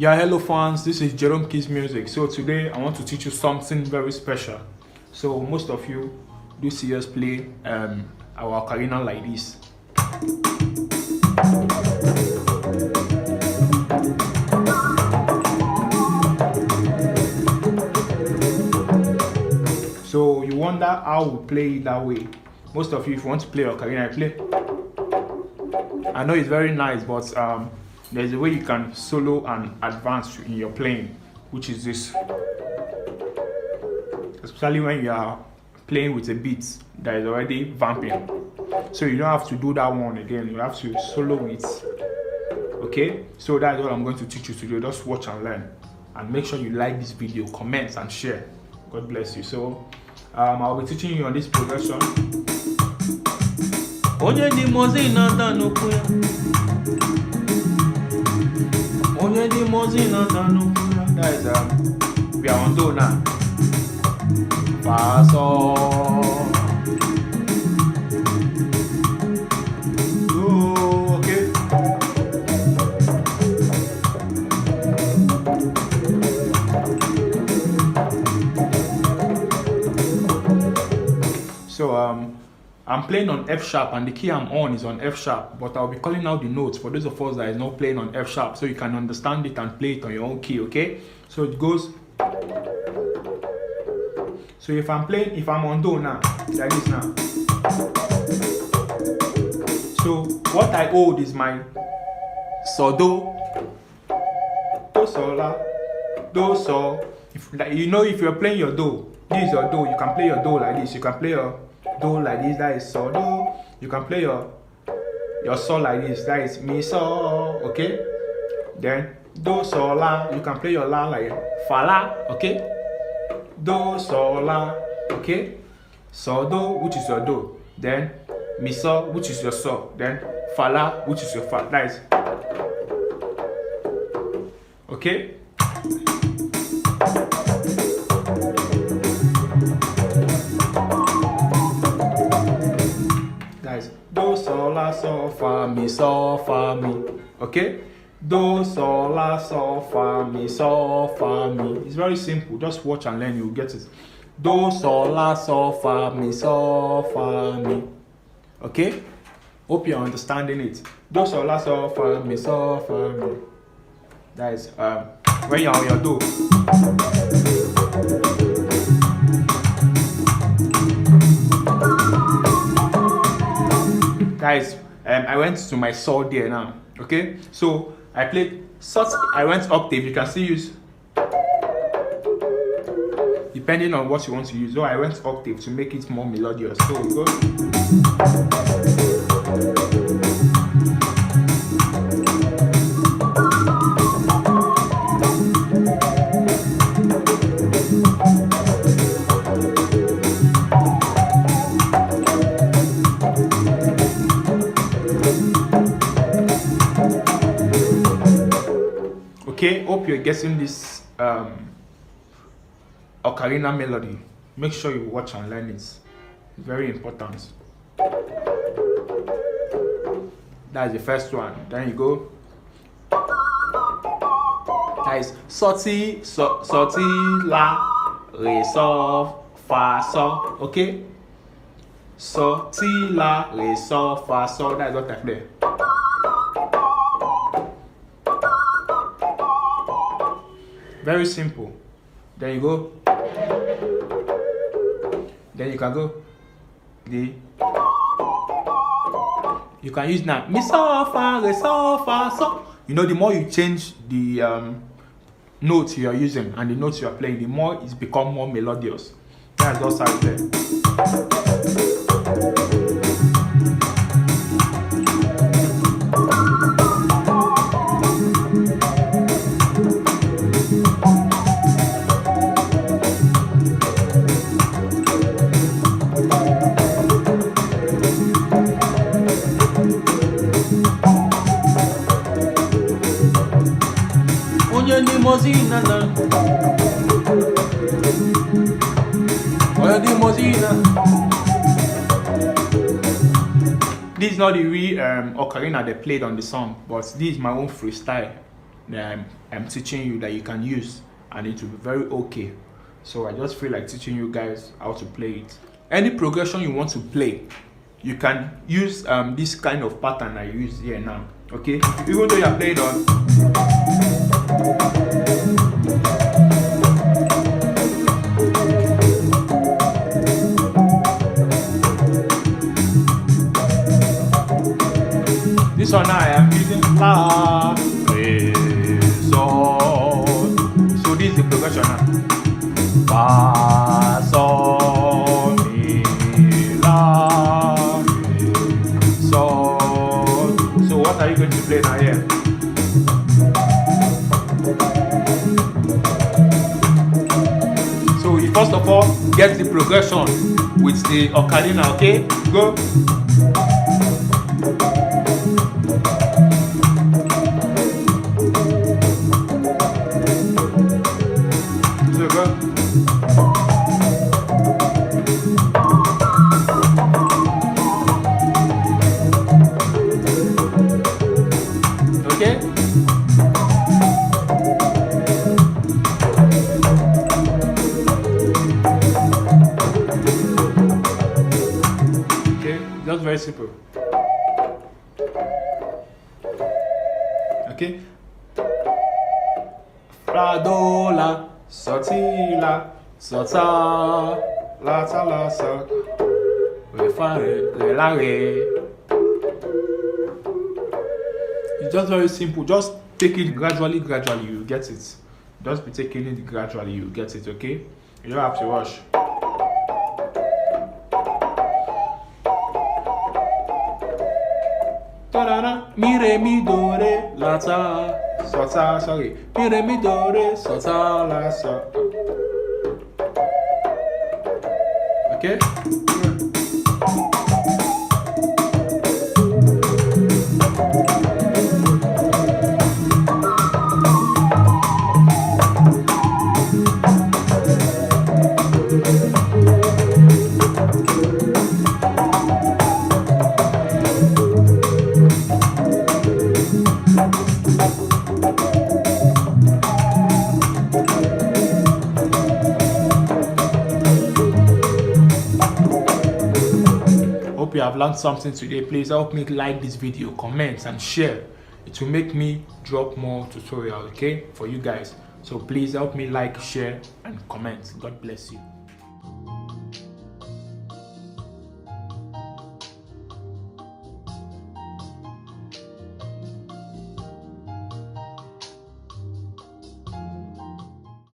Yeah, hello fans, this is Jerome Keys Music. So today I want to teach you something very special. So most of you do see us play our ocarina like this. So you wonder how we play it that way. Most of you, if you want to play ocarina, play. I know it's very nice, but there's a way you can solo and advance in your playing, which is this. Especially when you are playing with a beat that is already vamping. So you don't have to do that one again. You have to solo it. Okay? So that's what I'm going to teach you today. Just watch and learn. And make sure you like this video, comment and share. God bless you. So I'll be teaching you on this progression. Onye di mozi nata no kuya. Onye di mozi nata no kuya. That is we are on do now. Fa sol. Do, okay. So I'm playing on F sharp and the key I'm on is on F sharp, but I'll be calling out the notes for those of us that is not playing on F sharp so you can understand it and play it on your own key, okay? So it goes. So if I'm on Do now, like this now. So what I hold is my So Do, Do So La, Do So. If you're playing your Do, this is your Do, you can play your Do like this, you can play your Do like this, that is So Do. You can play your So like this, that is Mi So, okay? Then Do So La, you can play your La like Fa La, okay? Do So La, okay? So Do, which is your Do. Then Mi So, which is your So. Then Fa La, which is your Fa. That is okay? Do so la so fa mi, okay? Do so la so fa mi. It's very simple. Just watch and learn. You'll get it. Do so la so fa mi. Okay? Hope you're understanding it. Do so la so fa mi. That is when you're on your Do. Guys, I went to my So there now, okay? So I played I went octave. You can still use depending on what you want to use. So I went octave to make it more melodious. So we go. Okay, hope you're getting this ocarina melody. Make sure you watch and learn it. It's very important. That's the first one. Then you go. That is soti la re so fa so. Okay. Soti la re so fa so. That's what I play. Very simple. Then you go. Then you can go. You can use now. Mi so fa re so fa so. You know, the more you change the notes you are using and the notes you are playing, the more it's become more melodious. That's just how it plays. This is not the real ocarina they played on the song, but this is my own freestyle. that I'm teaching you that you can use, and it will be very okay. So I just feel like teaching you guys how to play it. Any progression you want to play, you can use this kind of pattern I use here now. Okay, even though you're playing on this one now, I am using La, Re, Sol. So this is the progression now. Fa, Sol, Mi, La, Re, Sol. So what are you going to play now here? So you first of all get the progression with the ocarina, okay? Go. So go. Okay? Okay, that's very simple. Okay? Fa, do, la, so, ti, la, so, ta, la, so, re, fa, re, la, re. It's just very simple. Just take it gradually, you get it. Just be taking it gradually, you get it, okay? You don't have to rush. Ta-da-da. Mi, re, mi, do, re, la, ta, so, ta, sorry. Mi, re, mi, do, re, so, ta, la, so. Okay? Hope you have learned something today. Please help me like this video, comment and share. It will make me drop more tutorial, okay, for you guys. So please help me like, share and comment. God bless you.